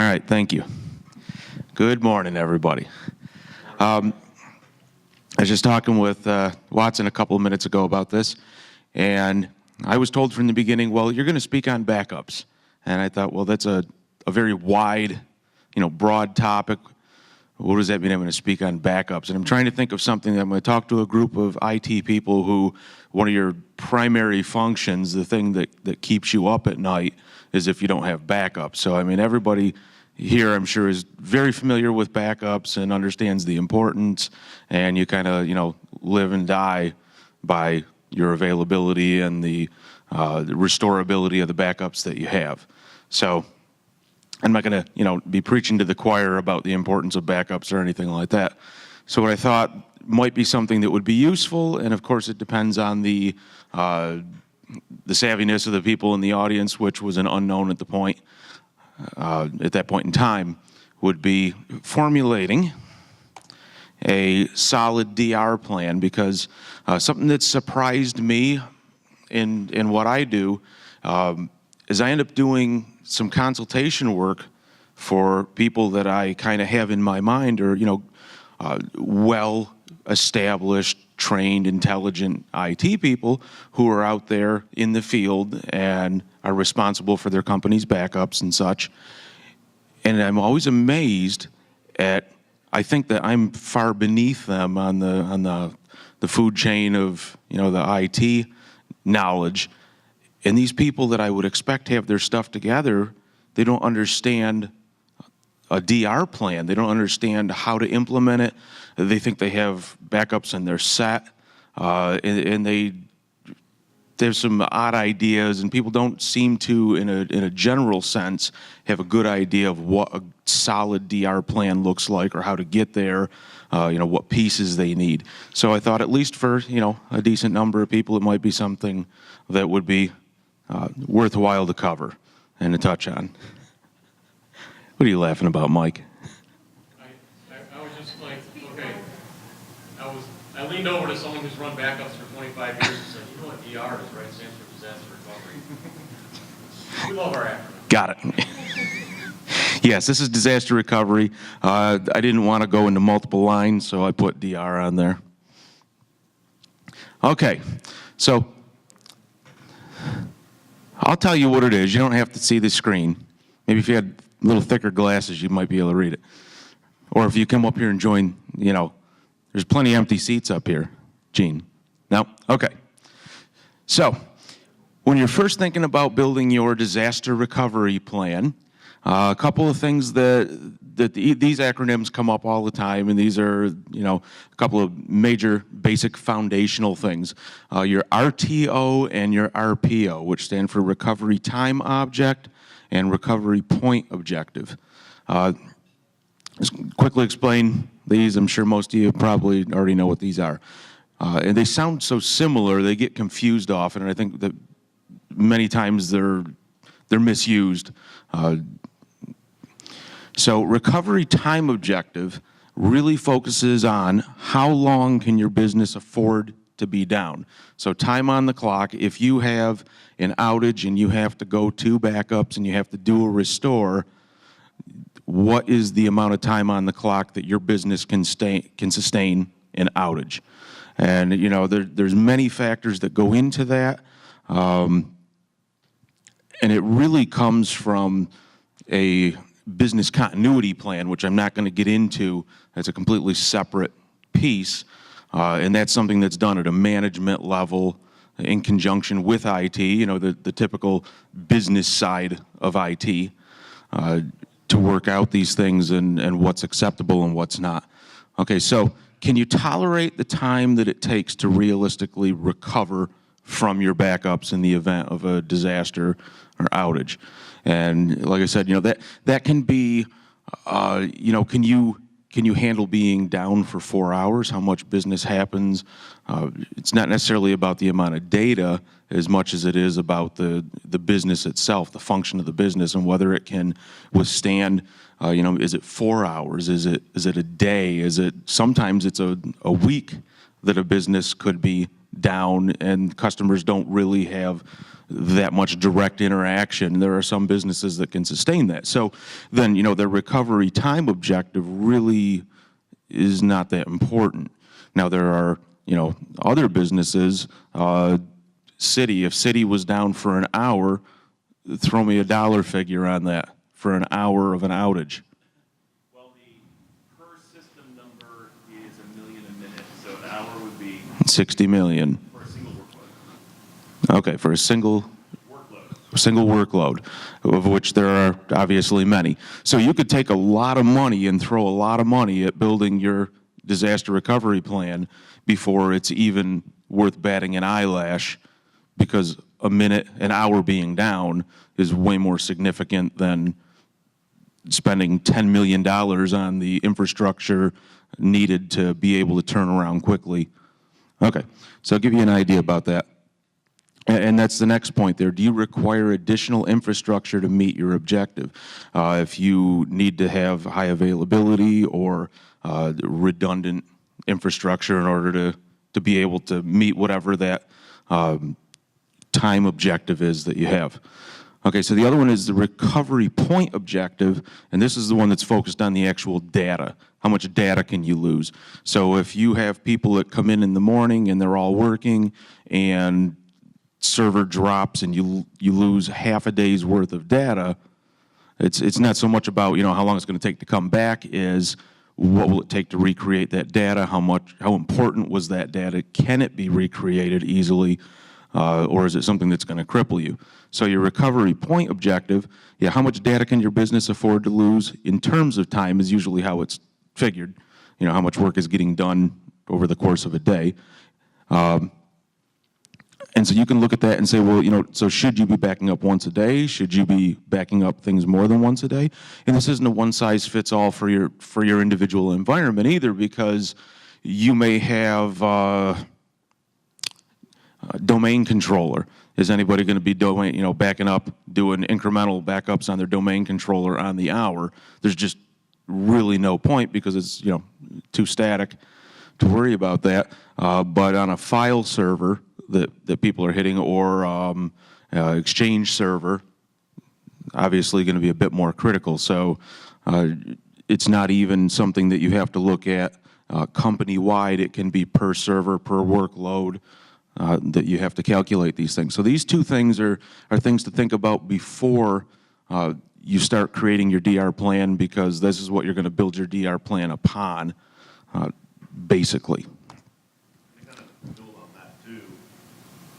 right, thank you. Good morning, everybody. I was just talking with Watson a couple of minutes ago about this, and I was told from the beginning, well, you're going to speak on backups. And I thought, well, that's a very wide, broad topic. What does that mean I'm going to speak on backups? And I'm trying to think of something that I'm going to talk to a group of IT people who one of your primary functions, the thing that keeps you up at night, is if you don't have backups. So, I mean, everybody here, I'm sure, is very familiar with backups and understands the importance, and you kind of, live and die by your availability and the restorability of the backups that you have. So I'm not going to, be preaching to the choir about the importance of backups or anything like that. So what I thought might be something that would be useful, and of course it depends on the savviness of the people in the audience, which was an unknown at that point in time, would be formulating a solid DR plan, because something that surprised me in what I do is I end up doing some consultation work for people that I kind of have in my mind are, well-established, trained, intelligent IT people who are out there in the field and are responsible for their company's backups and such. And I'm always amazed at, I think that I'm far beneath them on the food chain of, the IT knowledge. And these people that I would expect to have their stuff together, they don't understand a DR plan. They don't understand how to implement it. They think they have backups and they're set. And there's some odd ideas, and people don't seem to, in a general sense, have a good idea of what a solid DR plan looks like or how to get there, what pieces they need. So I thought, at least for, a decent number of people, it might be something that would be worthwhile to cover and to touch on. What are you laughing about, Mike? I was just like, okay, I leaned over to someone who's run backups for 25 years and said, you know what DR is, right? It stands for disaster recovery. We love our acronym. Got it. Yes, this is disaster recovery. I didn't want to go into multiple lines, so I put DR on there. Okay, so I'll tell you what it is. You don't have to see the screen. Maybe if you had a little thicker glasses, you might be able to read it. Or if you come up here and join, there's plenty of empty seats up here. Gene? No? Okay. So, when you're first thinking about building your disaster recovery plan, a couple of things that these acronyms come up all the time, and these are, a couple of major basic foundational things. Your RTO and your RPO, which stand for Recovery Time Object and Recovery Point Objective. Just quickly explain these. I'm sure most of you probably already know what these are. And they sound so similar, they get confused often, and I think that many times they're misused. So Recovery Time Objective really focuses on how long can your business afford to be down. So time on the clock, if you have an outage and you have to go to backups and you have to do a restore, what is the amount of time on the clock that your business can sustain an outage? And there's many factors that go into that, and it really comes from a business continuity plan, which I'm not going to get into. It's a completely separate piece, and that's something that's done at a management level in conjunction with IT, the typical business side of IT, to work out these things and what's acceptable and what's not. Okay, so can you tolerate the time that it takes to realistically recover from your backups in the event of a disaster or outage? And like I said, that can be, can you handle being down for 4 hours? How much business happens? It's not necessarily about the amount of data as much as it is about the business itself, the function of the business, and whether it can withstand. Is it 4 hours? Is it a day? Sometimes it's a week that a business could be down and customers don't really have that much direct interaction. There are some businesses that can sustain that. So then, their recovery time objective really is not that important. Now, there are, other businesses, if City was down for an hour, throw me a dollar figure on that for an hour of an outage. Well, the per system number is $1 million a minute, so an hour would be 60 million. for a single workload. Okay, for a single workload, of which there are obviously many. So you could take a lot of money and throw a lot of money at building your disaster recovery plan before it's even worth batting an eyelash, because an hour being down is way more significant than spending $10 million on the infrastructure needed to be able to turn around quickly. Okay, so I'll give you an idea about that. And that's the next point there. Do you require additional infrastructure to meet your objective? If you need to have high availability or redundant infrastructure in order to be able to meet whatever that time objective is that you have. Okay, so the other one is the recovery point objective, and this is the one that's focused on the actual data. How much data can you lose? So if you have people that come in the morning and they're all working and server drops and you lose half a day's worth of data, it's not so much about how long it's going to take to come back, is what will it take to recreate that data, how important was that data, can it be recreated easily, or is it something that's going to cripple you? So your recovery point objective, how much data can your business afford to lose in terms of time is usually how it's figured, how much work is getting done over the course of a day. And so you can look at that and say, well, so should you be backing up once a day? Should you be backing up things more than once a day? And this isn't a one-size-fits-all for your individual environment either, because you may have a domain controller. Is anybody going to be backing up, doing incremental backups on their domain controller on the hour? There's just really no point, because it's too static to worry about that. But on a file server that people are hitting, or Exchange server, obviously going to be a bit more critical. So it's not even something that you have to look at company-wide. It can be per server, per workload, that you have to calculate these things. So these two things are things to think about before you start creating your DR plan, because this is what you're going to build your DR plan upon, basically.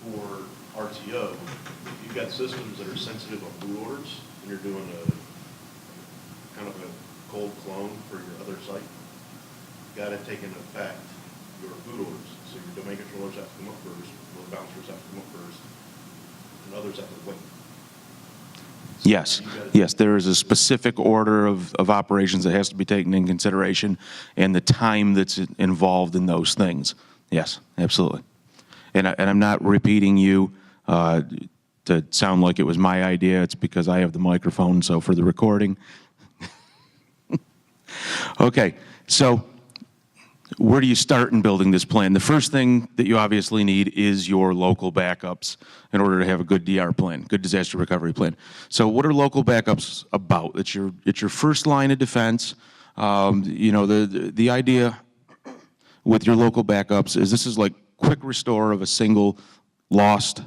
For RTO, if you've got systems that are sensitive on boot orders, and you're doing a kind of a cold clone for your other site, you've got to take into effect your boot orders. So your domain controllers have to come up first, load balancers have to come up first, and others have to wait. Yes, there is a specific order of operations that has to be taken in consideration, and the time that's involved in those things. Yes, absolutely. And I'm not repeating you to sound like it was my idea. It's because I have the microphone, so for the recording. Okay, so where do you start in building this plan? The first thing that you obviously need is your local backups in order to have a good DR plan, good disaster recovery plan. So what are local backups about? It's your first line of defense. The idea with your local backups is this is like quick restore of a single lost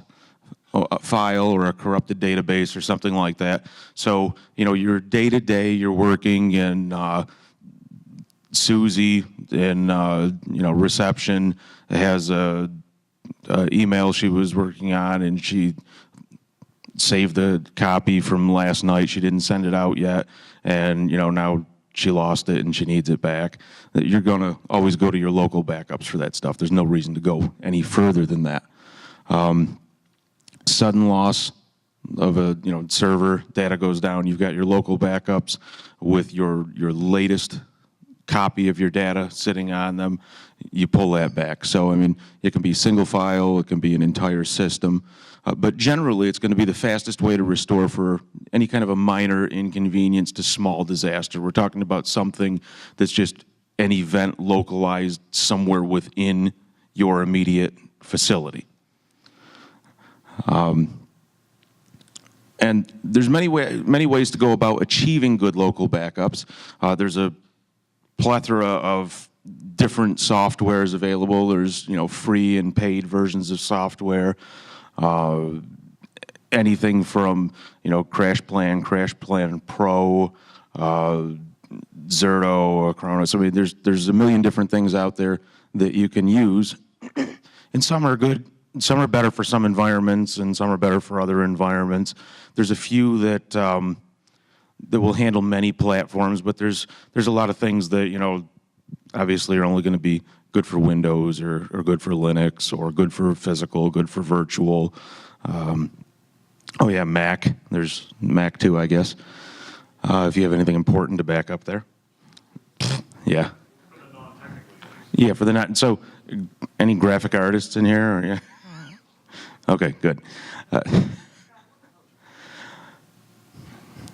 file or a corrupted database or something like that. So, your day-to-day, you're working in Susie in reception has a email she was working on, and she saved the copy from last night. She didn't send it out yet, and now she lost it and she needs it back. You're going to always go to your local backups for that stuff. There's no reason to go any further than that. Sudden loss of a server, data goes down. You've got your local backups with your latest copy of your data sitting on them. You pull that back. So it can be single file, it can be an entire system, but generally it's going to be the fastest way to restore for any kind of a minor inconvenience to small disaster. We're talking about something that's just an event localized somewhere within your immediate facility. And there's many ways to go about achieving good local backups. There's a plethora of different softwares available. There's free and paid versions of software. Anything from Crash Plan Pro, Zerto, Kronos. I mean, there's a million different things out there that you can use, and some are good. Some are better for some environments, and some are better for other environments. There's a few that that will handle many platforms, but there's a lot of things that obviously are only going to be good for Windows or good for Linux or good for physical, good for virtual. Oh yeah, Mac. There's Mac too, I guess. If you have anything important to back up there. Yeah. Yeah, for the not. So, any graphic artists in here? Or, yeah. Okay, good.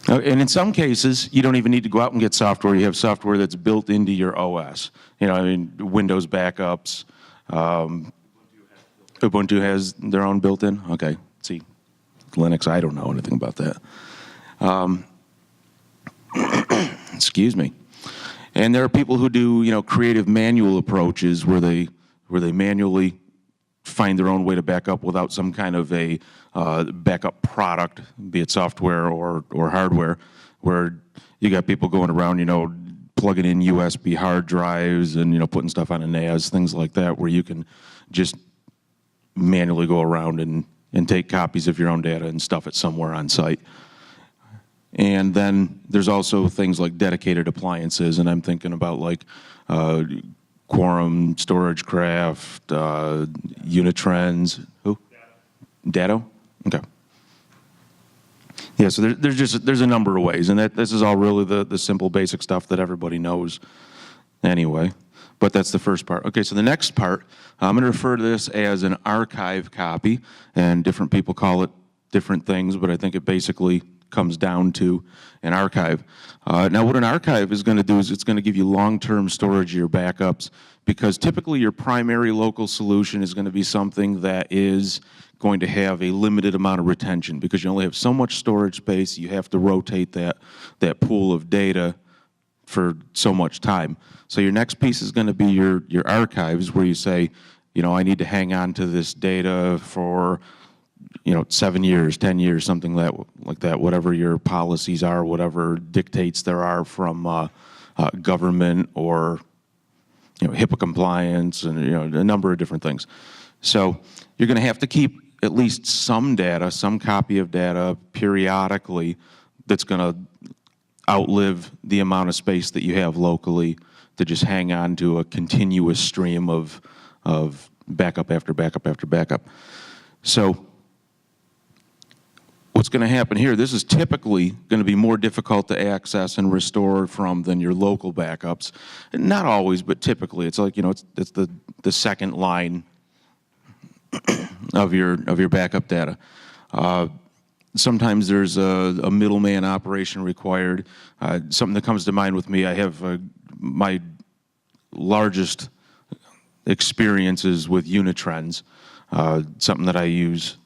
And in some cases, you don't even need to go out and get software. You have software that's built into your OS. Windows backups. Ubuntu has their own built-in. Okay, see, Linux, I don't know anything about that. Excuse me. And there are people who do, creative manual approaches where they manually find their own way to back up without some kind of a backup product, be it software or hardware, where you got people going around, plugging in USB hard drives and, putting stuff on a NAS, things like that, where you can just manually go around and take copies of your own data and stuff it somewhere on site. And then there's also things like dedicated appliances, and I'm thinking about like Quorum, StorageCraft, Unitrends. Who? Datto. Okay. Yeah, so there's a number of ways, and this is all really the simple basic stuff that everybody knows anyway. But that's the first part. Okay, so the next part, I'm going to refer to this as an archive copy, and different people call it different things, but I think it basically comes down to an archive. Now what an archive is going to do is it's going to give you long-term storage of your backups, because typically your primary local solution is going to be something that is going to have a limited amount of retention, because you only have so much storage space. You have to rotate that pool of data for so much time. So your next piece is going to be your archives, where you say, I need to hang on to this data for 7 years, 10 years, something like that, whatever your policies are, whatever dictates there are from government or HIPAA compliance, and a number of different things. So you're going to have to keep at least some data, some copy of data periodically that's going to outlive the amount of space that you have locally to just hang on to a continuous stream of backup after backup after backup. So what's going to happen here, this is typically going to be more difficult to access and restore from than your local backups. And not always, but typically. It's like, it's the second line of your backup data. Sometimes there's a middleman operation required. Something that comes to mind with me, I have my largest experiences with Unitrends, something that I use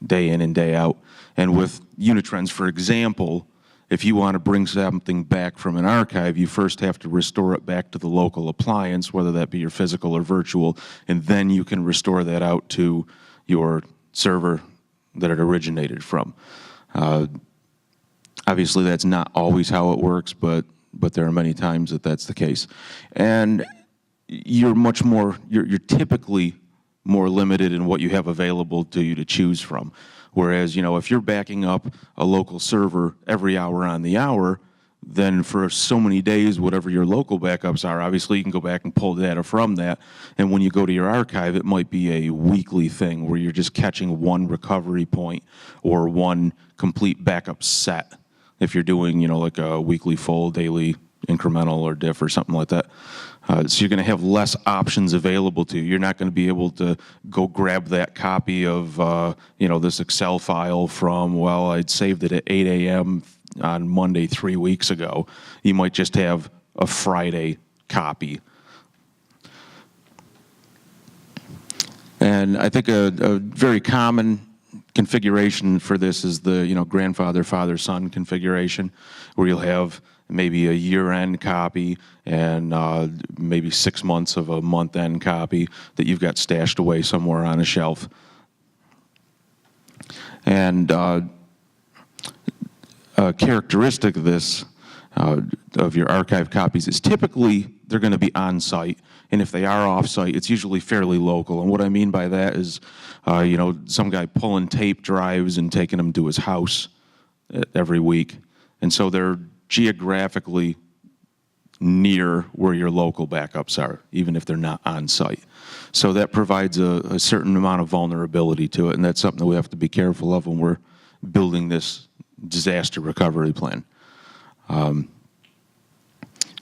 day in and day out. And with Unitrends, for example, if you want to bring something back from an archive, you first have to restore it back to the local appliance, whether that be your physical or virtual, and then you can restore that out to your server that it originated from. Obviously, that's not always how it works, but there are many times that that's the case. And you're typically more limited in what you have available to you to choose from. Whereas, if you're backing up a local server every hour on the hour, then for so many days, whatever your local backups are, obviously you can go back and pull data from that. And when you go to your archive, it might be a weekly thing where you're just catching one recovery point or one complete backup set. If you're doing, like a weekly full, daily incremental or diff or something like that. So you're going to have less options available to you. You're not going to be able to go grab that copy of, this Excel file from, I'd saved it at 8 a.m. on Monday 3 weeks ago. You might just have a Friday copy. And I think a very common configuration for this is the, grandfather, father, son configuration, where you'll have maybe a year-end copy and maybe 6 months of a month-end copy that you've got stashed away somewhere on a shelf. And a characteristic of this, of your archive copies, is typically they're going to be on-site, and if they are off-site, it's usually fairly local. And what I mean by that is, some guy pulling tape drives and taking them to his house every week, and so they're geographically near where your local backups are, even if they're not on-site. So that provides a certain amount of vulnerability to it, and that's something that we have to be careful of when we're building this disaster recovery plan.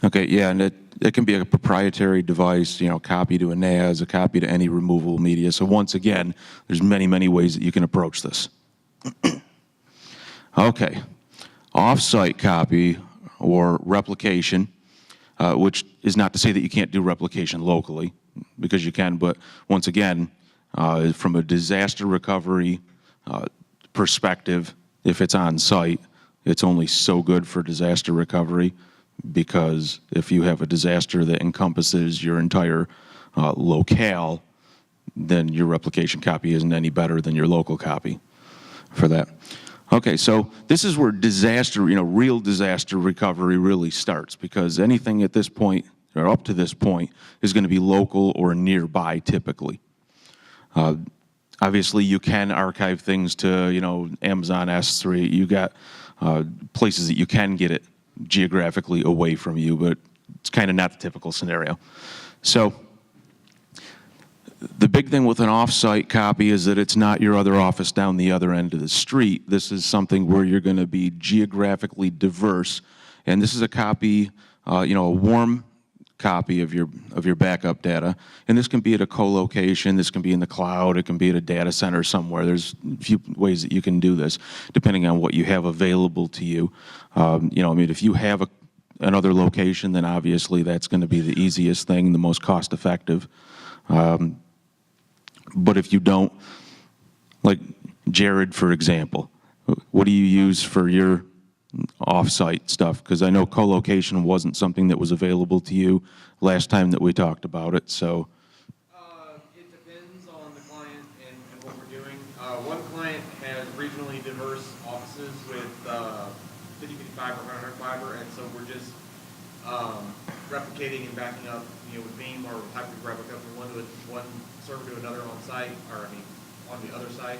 Okay, yeah, and it can be a proprietary device, copy to a NAS, a copy to any removable media. So once again, there's many, many ways that you can approach this. Okay, off-site copy or replication, which is not to say that you can't do replication locally, because you can, but once again, from a disaster recovery perspective, if it's on site, it's only so good for disaster recovery, because if you have a disaster that encompasses your entire locale, then your replication copy isn't any better than your local copy for that. Okay, so this is where disaster, real disaster recovery really starts, because anything at this point, or up to this point, is going to be local or nearby typically. Obviously, you can archive things to, Amazon S3. You got places that you can get it geographically away from you, but it's kind of not the typical scenario. So the big thing with an off-site copy is that it's not your other office down the other end of the street. This is something where you're going to be geographically diverse, and this is a copy, a warm copy of your backup data, and this can be at a co-location, this can be in the cloud, it can be at a data center somewhere. There's a few ways that you can do this, depending on what you have available to you. If you have another location, then obviously that's going to be the easiest thing, the most cost-effective. But if you don't, like Jared, for example, what do you use for your off-site stuff? Because I know co-location wasn't something that was available to you last time that we talked about it, so. It depends on the client and what we're doing. One client has regionally diverse offices with 50/50 fiber, 100 fiber, and so we're just replicating and backing up, with Veeam or Hybrid Replica from one server to another on site, on the other site.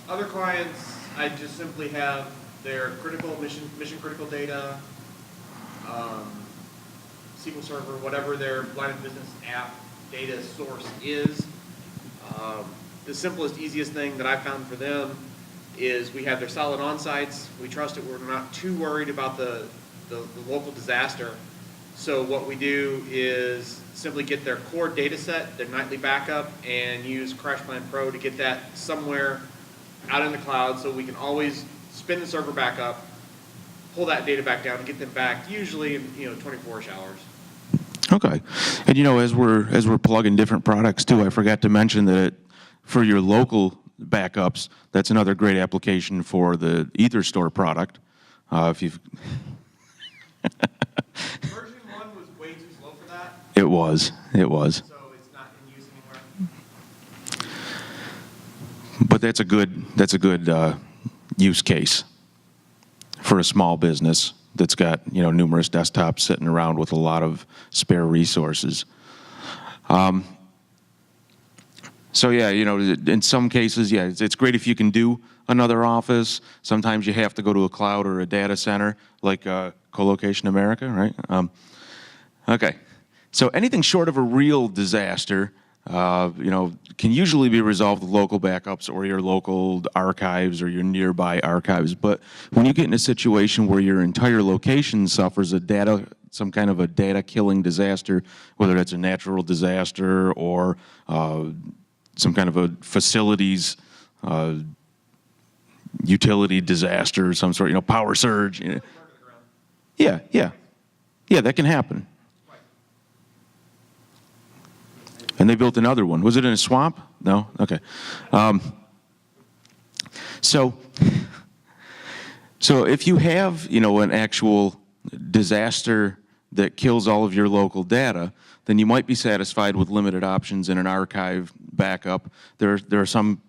Other clients, I just simply have their mission critical data, SQL Server, whatever their line of business app data source is. The simplest, easiest thing that I found for them is we have their solid on-sites. We trust it. We're not too worried about the local disaster. So what we do is simply get their core data set, their nightly backup, and use CrashPlan Pro to get that somewhere out in the cloud, so we can always spin the server back up, pull that data back down, and get them back usually in 24-ish hours. Okay, and as we're plugging different products too, I forgot to mention that for your local backups, that's another great application for the EtherStore product. If you've Version 1 was way too slow for that. It was. So it's not in use anymore. But that's a good use case for a small business that's got numerous desktops sitting around with a lot of spare resources. So yeah, in some cases, yeah, it's great if you can do another office. Sometimes you have to go to a cloud or a data center, like Colocation America, right? Okay, so anything short of a real disaster, can usually be resolved with local backups or your local archives or your nearby archives. But when you get in a situation where your entire location suffers some kind of a data killing disaster, whether that's a natural disaster or some kind of a facilities utility disaster, some sort, power surge. Yeah, that can happen. And they built another one. Was it in a swamp? No? Okay. So if you have, an actual disaster that kills all of your local data, then you might be satisfied with limited options in an archive backup. There are some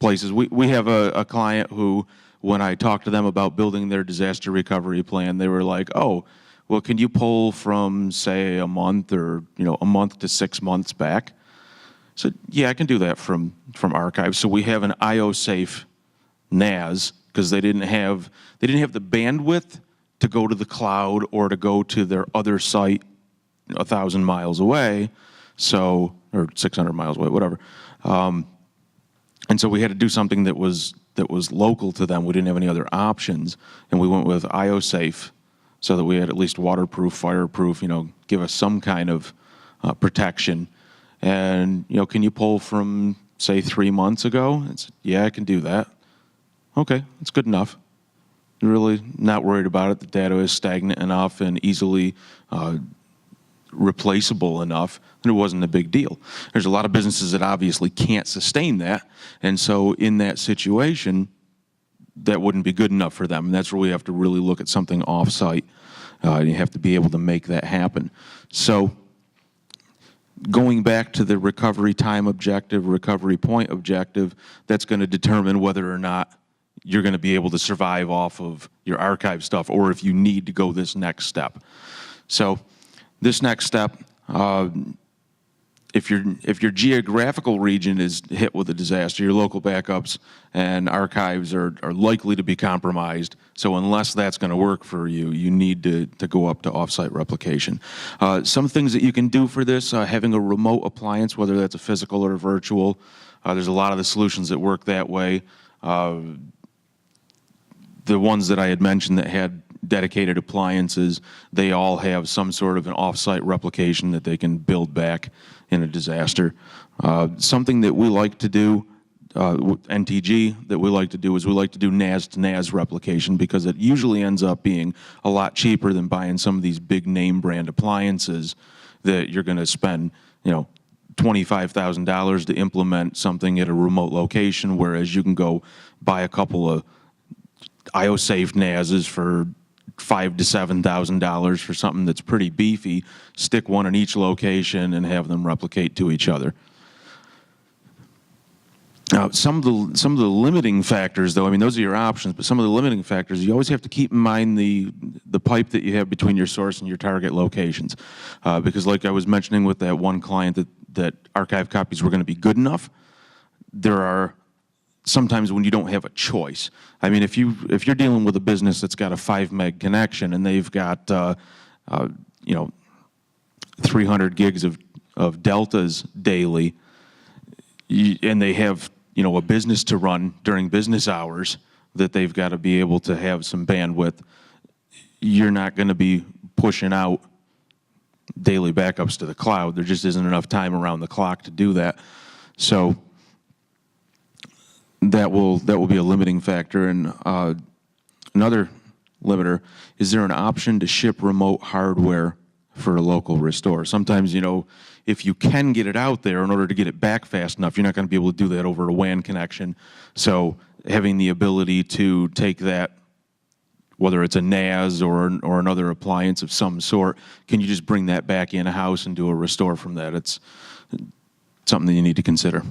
places. We have a client who, when I talked to them about building their disaster recovery plan, they were like, oh, well, can you pull from, say, a month or, a month to 6 months back? So, yeah, I can do that from archives. So we have an IO-safe NAS because they didn't have the bandwidth to go to the cloud or to go to their other site 1,000 miles away, or 600 miles away, whatever. And so we had to do something that was local to them. We didn't have any other options, and we went with IO-safe so that we had at least waterproof, fireproof, give us some kind of protection. And, can you pull from, say, 3 months ago? Yeah, I can do that. Okay, that's good enough. Really not worried about it. The data is stagnant enough and easily replaceable enough, and it wasn't a big deal. There's a lot of businesses that obviously can't sustain that, and so in that situation, that wouldn't be good enough for them, and that's where we have to really look at something off-site. You have to be able to make that happen. So going back to the recovery time objective, recovery point objective, that's going to determine whether or not you're going to be able to survive off of your archive stuff, or if you need to go this next step. So this next step, if your geographical region is hit with a disaster, your local backups and archives are likely to be compromised. So unless that's going to work for you, you need to go up to offsite replication. Some things that you can do for this, having a remote appliance, whether that's a physical or a virtual, there's a lot of the solutions that work that way. The ones that I had mentioned that had dedicated appliances, they all have some sort of an off-site replication that they can build back in a disaster. Something that we like to do, NTG, that we like to do is we like to do NAS to NAS replication because it usually ends up being a lot cheaper than buying some of these big name brand appliances that you're going to spend, $25,000 to implement something at a remote location, whereas you can go buy a couple of IO-safe NASs for $5,000 to $7,000 for something that's pretty beefy, stick one in each location and have them replicate to each other. Now, some of the limiting factors, though, those are your options, but some of the limiting factors, you always have to keep in mind the pipe that you have between your source and your target locations. Because like I was mentioning with that one client that archive copies were going to be good enough, there are sometimes when you don't have a choice. If you're dealing with a business that's got a 5 meg connection and they've got 300 gigs of deltas daily, and they have a business to run during business hours that they've got to be able to have some bandwidth, you're not going to be pushing out daily backups to the cloud. There just isn't enough time around the clock to do that. So that will be a limiting factor. And another limiter, is there an option to ship remote hardware for a local restore? Sometimes, if you can get it out there in order to get it back fast enough, you're not going to be able to do that over a WAN connection. So having the ability to take that, whether it's a NAS or another appliance of some sort, can you just bring that back in-house and do a restore from that? It's something that you need to consider.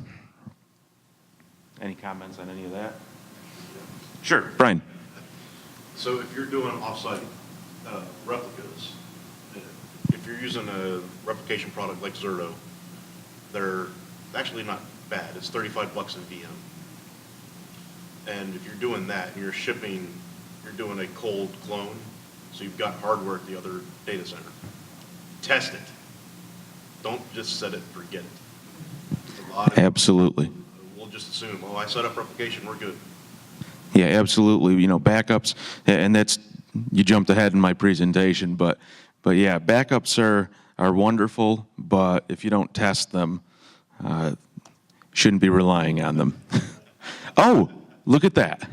Any comments on any of that? Sure, Brian. So if you're doing offsite replicas, if you're using a replication product like Zerto, they're actually not bad. It's $35 in VM. And if you're doing that and you're doing a cold clone, so you've got hardware at the other data center. Test it. Don't just set it and forget it. It's a lot of, absolutely. We'll just assume, I set up replication, we're good. Yeah, absolutely. Backups, and that's, you jumped ahead in my presentation, but yeah, backups are wonderful, but if you don't test them, shouldn't be relying on them. Oh, look at that.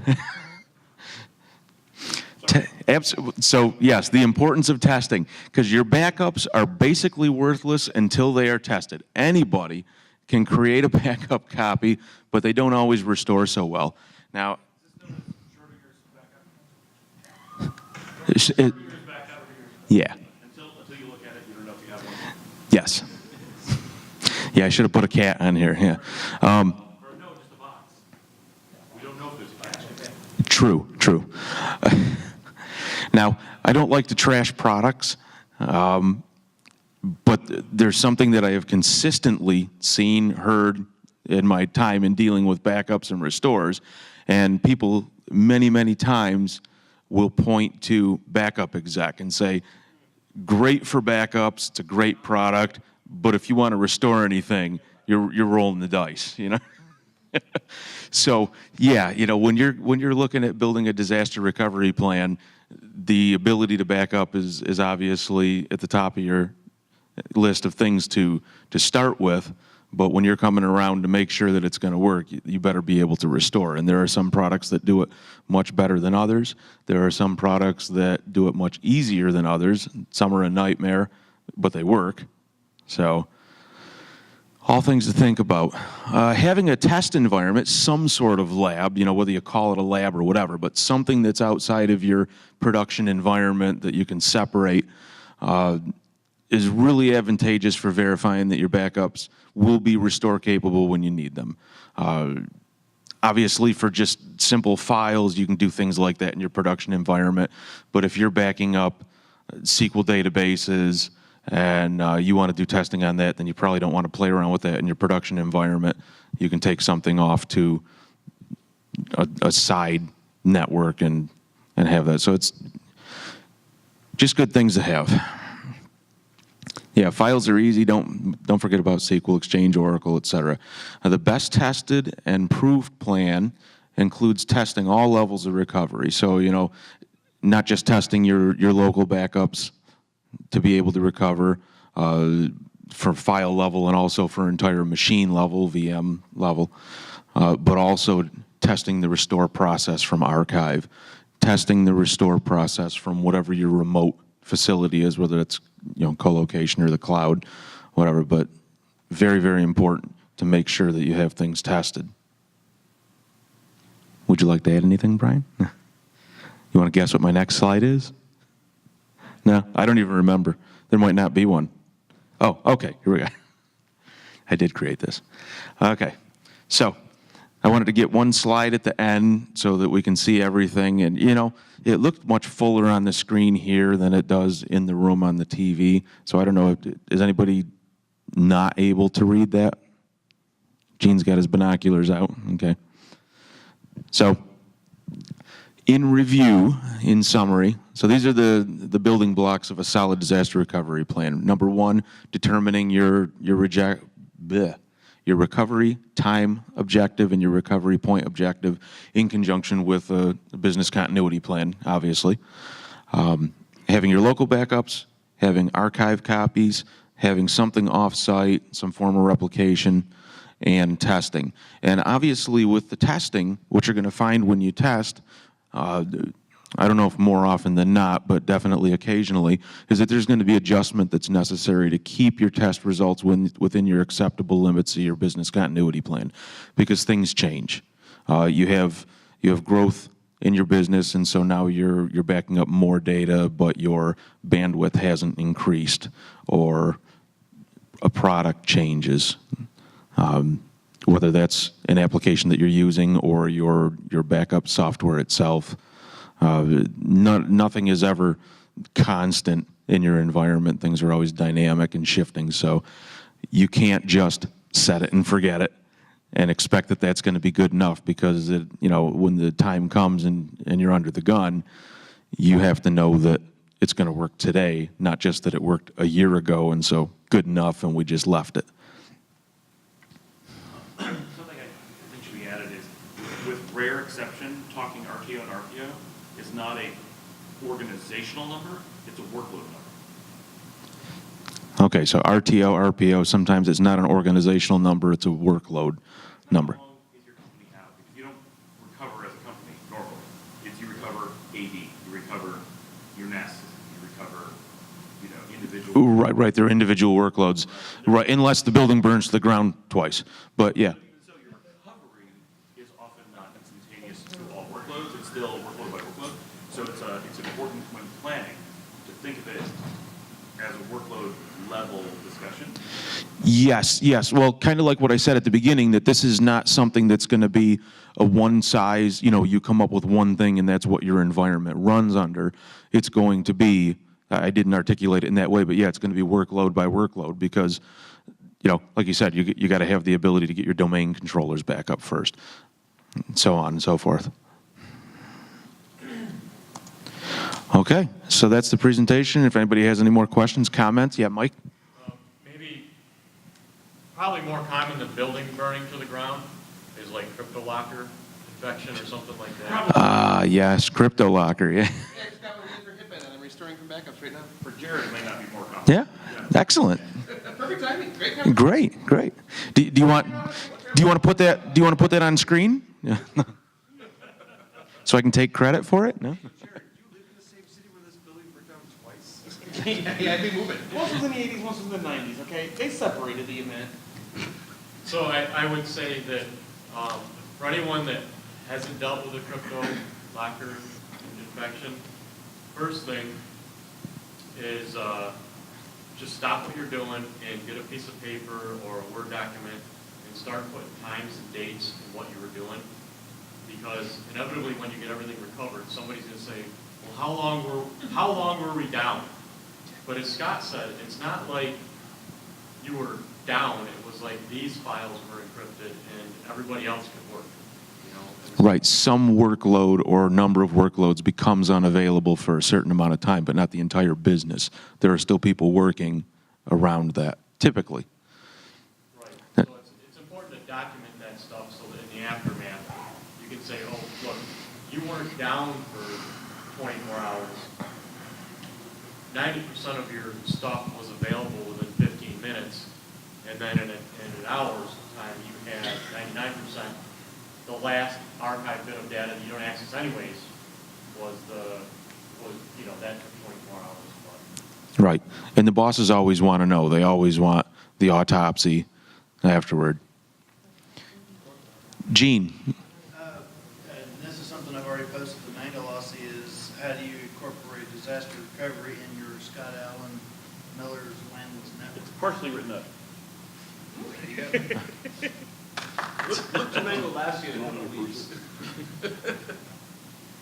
So yes, the importance of testing, because your backups are basically worthless until they are tested. Anybody can create a backup copy, but they don't always restore so well. Now, it, yeah, Until you look at it, you don't know if you have one. yes. Yeah, I should have put a cat on here, yeah. Or no, just a box. We don't know if there's a cat. True. Now, I don't like to trash products, but there's something that I have consistently seen, heard in my time in dealing with backups and restores, and people many, many times will point to Backup Exec and say, great for backups, it's a great product, but if you want to restore anything, you're rolling the dice, you know? So, yeah, you know, when you're looking at building a disaster recovery plan, the ability to back up is obviously at the top of your list of things to start with, but when you're coming around to make sure that it's going to work, you better be able to restore. And there are some products that do it much better than others. There are some products that do it much easier than others. Some are a nightmare, but they work. So, all things to think about. Having a test environment, some sort of lab, you know, whether you call it a lab or whatever, but something that's outside of your production environment that you can separate, is really advantageous for verifying that your backups will be restore capable when you need them. Obviously, for just simple files, you can do things like that in your production environment, but if you're backing up SQL databases, and you want to do testing on that, then you probably don't want to play around with that in your production environment. You can take something off to a side network and have that. So it's just good things to have. Yeah, files are easy. Don't forget about SQL, Exchange, Oracle, etc. The best tested and proved plan includes testing all levels of recovery. So, you know, not just testing your local backups to be able to recover for file level and also for entire machine level, VM level, but also testing the restore process from archive, testing the restore process from whatever your remote facility is, whether it's, you know, co-location or the cloud, whatever, but very, very important to make sure that you have things tested. Would you like to add anything, Brian? You want to guess what my next slide is? No, I don't even remember. There might not be one. Oh, okay, here we go. I did create this. Okay, so I wanted to get one slide at the end so that we can see everything. And, you know, it looked much fuller on the screen here than it does in the room on the TV. So I don't know, is anybody not able to read that? Gene's got his binoculars out, okay. So, in review, in summary, so these are the building blocks of a solid disaster recovery plan. Number one, determining your recovery time objective and your recovery point objective in conjunction with a business continuity plan, obviously. Having your local backups, having archive copies, having something off-site, some form of replication, and testing. And obviously with the testing, what you're going to find when you test, I don't know if more often than not, but definitely occasionally, is that there's going to be adjustment that's necessary to keep your test results within your acceptable limits of your business continuity plan, because things change. You have growth in your business, and so now you're backing up more data, but your bandwidth hasn't increased, or a product changes. Whether that's an application that you're using or your backup software itself. Nothing is ever constant in your environment. Things are always dynamic and shifting, so you can't just set it and forget it and expect that that's going to be good enough, because when the time comes and you're under the gun, you have to know that it's going to work today, not just that it worked a year ago and so good enough and we just left it. Something I think should be added is, with rare exception, talking RTO and RPO is not a organizational number, it's a workload number. Okay, so RTO, RPO, sometimes it's not an organizational number, it's a workload number. How long is your company out? Because you don't recover as a company normally. If you recover AD, you recover your NAS system, you recover, individual. Right, they're individual workloads, right, unless the building burns to the ground twice, but yeah. Even so, your recovery is often not instantaneous to all workloads, it's still workload by workload. So it's important when planning to think of it as a workload level discussion. Yes. Well, kind of like what I said at the beginning, that this is not something that's going to be a one size, you come up with one thing and that's what your environment runs under. It's going to be, I didn't articulate it in that way, but yeah, it's going to be workload by workload because, like you said, you got to have the ability to get your domain controllers back up first, and so on and so forth. Okay, so that's the presentation. If anybody has any more questions, comments, yeah, Mike? Maybe, probably more common than building burning to the ground is like crypto locker infection or something like that. Yes, crypto locker, yeah. Yeah, it's got what it is for HIPAA, and I'm restoring from backups right now. For Jared, it may not be more common. Yeah, excellent. Perfect timing, great timing. Great. Do you want to put that on screen? Yeah. So I can take credit for it? No? Jared, do you live in the same city where this building burned down twice? Yeah, I'd be moving. Once was in the 80s, once was in the 90s, okay? They separated the event. So I would say that for anyone that hasn't dealt with a crypto locker infection, first thing is just stop what you're doing and get a piece of paper or a Word document and start putting times and dates and what you were doing. Because inevitably when you get everything recovered, somebody's going to say, well, how long were we down? But as Scott said, it's not like you were down. It was like these files were encrypted and everybody else could work. Right, some workload or number of workloads becomes unavailable for a certain amount of time, but not the entire business. There are still people working around that, typically. Right. So it's important to document that stuff so that in the aftermath, you can say, oh, look, you weren't down for 24 hours. 90% of your stuff was available within 15 minutes, and then in an hour's time, you had 99%. The last archive bit of data that you don't access anyways was that took 24 hours. But. Right, and the bosses always want to know. They always want the autopsy afterward. Gene. And this is something I've already posted to Mangolossy is how do you incorporate disaster recovery in your Scott Allen Miller's Landless Network? It's partially written up. There you go. Look to Mango last year and one of these.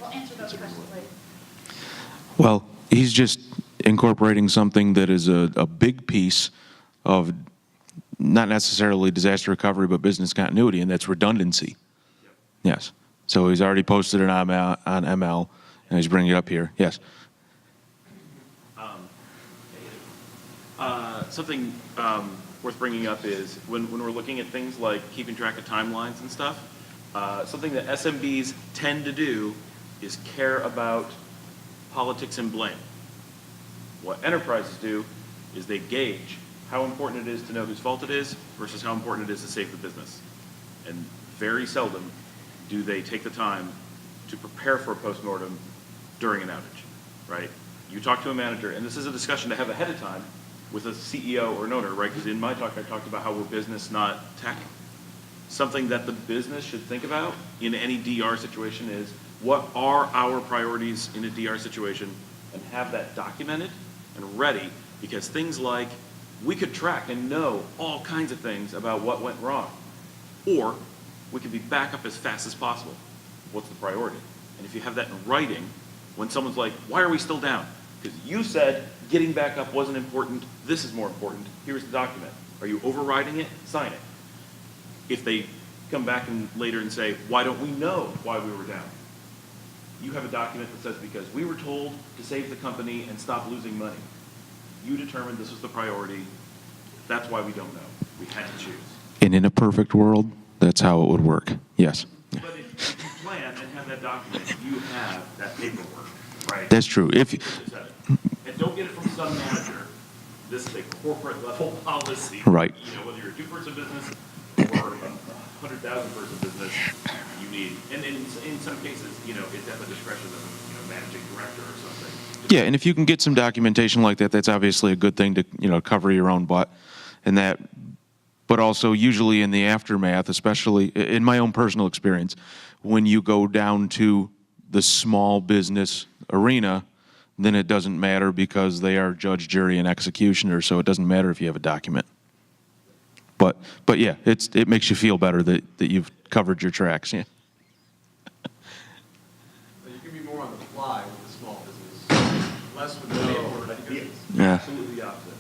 We'll answer those questions later. Well, he's just incorporating something that is a big piece of not necessarily disaster recovery, but business continuity, and that's redundancy. Yep. Yes. So he's already posted it on ML, and he's bringing it up here. Yes. Something worth bringing up is when we're looking at things like keeping track of timelines and stuff, something that SMBs tend to do is care about politics and blame. What enterprises do is they gauge how important it is to know whose fault it is versus how important it is to save the business. And very seldom do they take the time to prepare for a postmortem during an outage, right? You talk to a manager, and this is a discussion to have ahead of time with a CEO or an owner, right? Because in my talk, I talked about how we're business, not tech. Something that the business should think about in any DR situation is what are our priorities in a DR situation, and have that documented and ready, because things like we could track and know all kinds of things about what went wrong, or we could be back up as fast as possible. What's the priority? And if you have that in writing, when someone's like, why are we still down? Because you said getting back up wasn't important, this is more important, here's the document. Are you overriding it? Sign it. If they come back later and say, why don't we know why we were down? You have a document that says because we were told to save the company and stop losing money. You determined this was the priority, that's why we don't know. We had to choose. And in a perfect world, that's how it would work. Yes. But if you plan and have that document, you have that paperwork, right? That's true. And don't get it from some manager. This is a corporate level policy. Right. Whether you're a two-person business or for a 100,000 person business, you need, and in some cases, it's at the discretion of, managing director or something. Yeah, and if you can get some documentation like that, that's obviously a good thing to, cover your own butt. And that, but also usually in the aftermath, especially in my own personal experience, when you go down to the small business arena, then it doesn't matter because they are judge, jury, and executioner, so it doesn't matter if you have a document. But yeah, it makes you feel better that you've covered your tracks, yeah. You can be more on the fly with the small business, less with the paperwork. because it's- Yeah. Absolutely the opposite.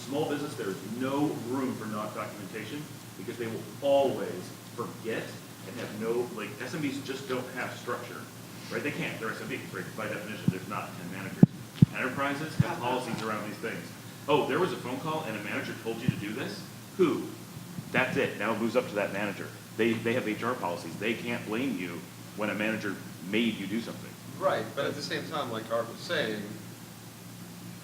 Small business, there is no room for not documentation because they will always forget and have no, SMBs just don't have structure, right? They can't, they're SMBs, right? By definition, there's not 10 managers. Enterprises have policies around these things. Oh, there was a phone call and a manager told you to do this? Who? That's it. Now it moves up to that manager. They have HR policies. They can't blame you when a manager made you do something. Right, but at the same time, like Art was saying,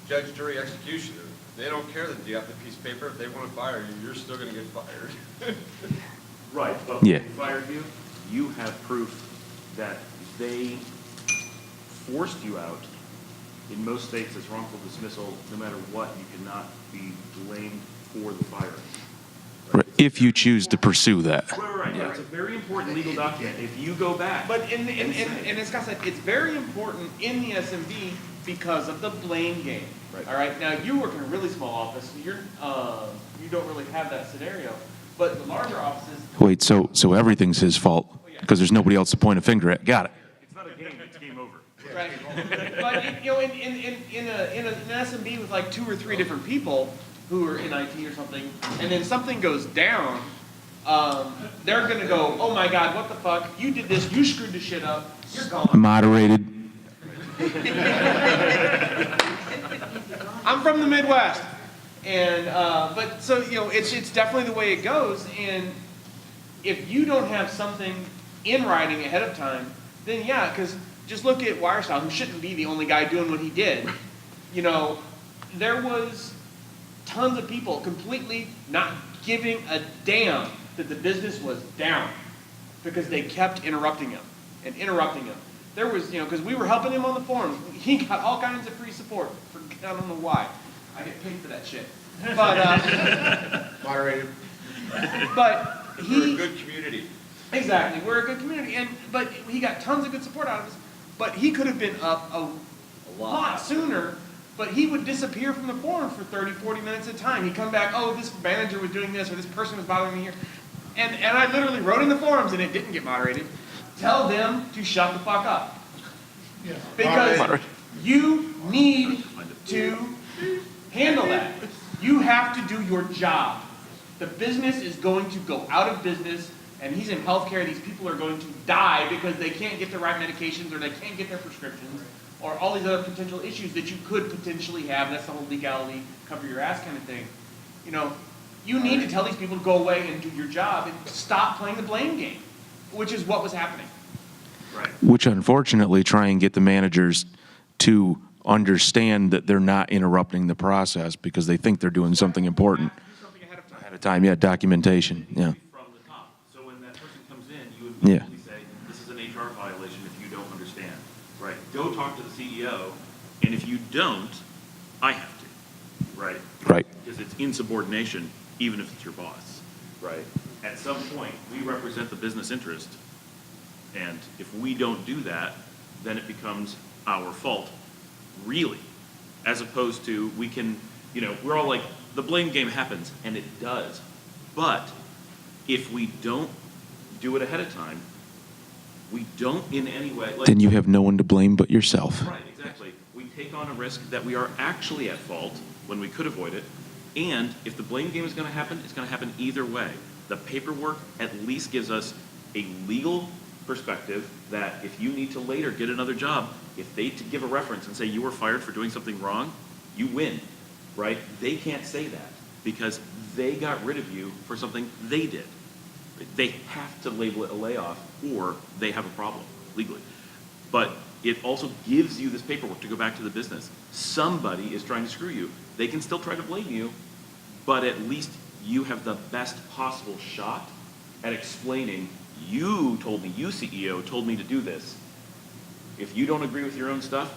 judge, jury, executioner, they don't care that you have the piece of paper. If they want to fire you, you're still going to get fired. Right, but Yeah. when they fired you, you have proof that they forced you out. In most states, it's wrongful dismissal. No matter what, you cannot be blamed for the firing. If you choose to pursue that. Right. It's a very important legal document. If you go back. But and as Scott said, it's very important in the SMB because of the blame game. Right. All right. Now you work in a really small office. So you don't really have that scenario. But the larger offices. Wait, so everything's his fault because there's nobody else to point a finger at. Got it. It's not a game, it's game over. Right. But in an SMB with like 2 or 3 different people who are in IT or something, and then something goes down, they're going to go, oh my God, what the fuck? You did this, you screwed the shit up, you're gone. Moderated. I'm from the Midwest. And, but so, it's definitely the way it goes. And if you don't have something in writing ahead of time, then yeah, because just look at Wirestyle, who shouldn't be the only guy doing what he did. There was tons of people completely not giving a damn that the business was down because they kept interrupting him and interrupting him. There was, because we were helping him on the forums. He got all kinds of free support. I don't know why. I get paid for that shit. But, Moderated. but We're a good community. exactly, we're a good community. But he got tons of good support out of us. But he could have been up a lot sooner. But he would disappear from the forum for 30, 40 minutes at a time. He'd come back, oh, this manager was doing this, or this person was bothering me here. And I literally wrote in the forums, and it didn't get moderated, tell them to shut the fuck up. Yeah. Because you need to handle that. You have to do your job. The business is going to go out of business, and he's in healthcare. These people are going to die because they can't get the right medications, or they can't get their prescriptions, or all these other potential issues that you could potentially have. That's the whole legality, cover your ass kind of thing. You need to tell these people to go away and do your job and stop playing the blame game, which is what was happening. Right. Which unfortunately try and get the managers to understand that they're not interrupting the process because they think they're doing something important. Do something ahead of time. At a time, yeah, documentation, yeah. From the top. So when that person comes in, you immediately Yeah. say, this is an HR violation if you don't understand. Right. Go talk to the CEO, and if you don't, I have to. Right. Right. Because it's insubordination, even if it's your boss. Right. At some point, we represent the business interest, and if we don't do that, then it becomes our fault, really. As opposed to, we can, we're all like, the blame game happens, and it does. But if we don't do it ahead of time, we don't in any way, Then you have no one to blame but yourself. right, exactly. We take on a risk that we are actually at fault when we could avoid it. And if the blame game is going to happen, it's going to happen either way. The paperwork at least gives us a legal perspective that if you need to later get another job, if they give a reference and say you were fired for doing something wrong, you win, right? They can't say that because they got rid of you for something they did. They have to label it a layoff or they have a problem legally. But it also gives you this paperwork to go back to the business. Somebody is trying to screw you. They can still try to blame you, but at least you have the best possible shot at explaining, you told me, you CEO told me to do this. If you don't agree with your own stuff,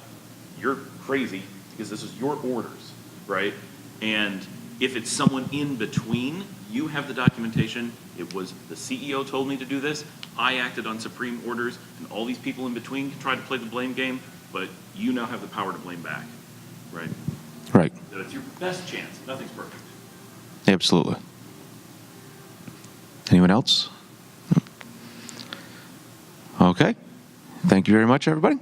you're crazy because this is your orders, right? And if it's someone in between, you have the documentation. It was the CEO told me to do this. I acted on supreme orders, and all these people in between tried to play the blame game, but you now have the power to blame back, right? Right. So it's your best chance. Nothing's perfect. Absolutely. Anyone else? Okay. Thank you very much, everybody.